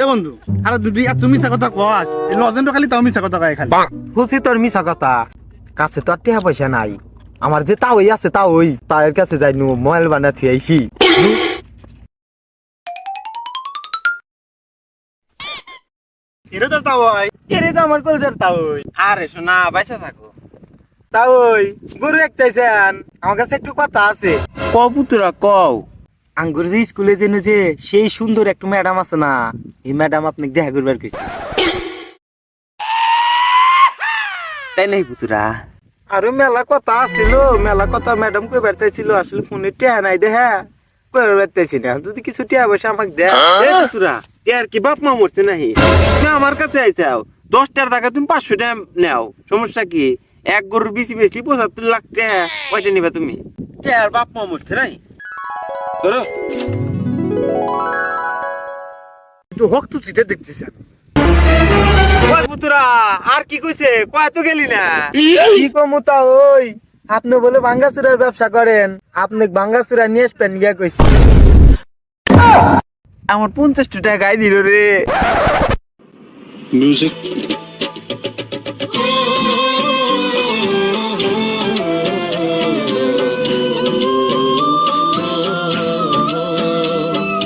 বন্ধু আর দুদি আর তুমি মিছা কথা কস লজেন্ড খালি তাও মিছা কথা কয় খালি খুশি তোর মিছা কথা কাছে তো আর টেহা পয়সা নাই আমার যে তাও আছে তাও তার কাছে যাই নু মোবাইল বানা থুই আইছি এরে তো তাও হয় এরে তো আমার কলজার তাও আরে শোনা বাইসা থাকো। তাও গরু একটাইছেন আমার কাছে একটু কথা আছে কবুতরা কও। আঙ্গুর যে স্কুলে যে সেই সুন্দর একটা ম্যাডাম আছে না এই ম্যাডাম আপনাকে দেখা করবার কইছে তাই নাই পুতুরা? আরে মেলা কথা আছিল মেলা কথা ম্যাডাম কইবার চাইছিল আসলে ফোনে টেহা নাই দেহা কইবার চাইছি না যদি কিছু টেহা পয়সা আমাকে দে এ পুতুরা এর কি বাপ মা মরছে নাহি? তুমি আমার কাছে আইছাও 10টার টাকা তুমি 500 টাকা নাও, সমস্যা কি? এক গরুর বেশি বেশি 75 লাখ টাকা কয়টা নিবা তুমি? এর বাপ মা মরছে নাই ধরো। তো হক তো চিটে দেখতেছ ওই পুতুরা আর কি কইছে কয় তো গেলি না? কি কমু তা আপনি বলে ভাঙ্গাচুরার ব্যবসা করেন আপনি ভাঙ্গাচুরা নিয়ে আসবেন গিয়া কইছি আমার 50 টাকা গাই দিল রে। Music.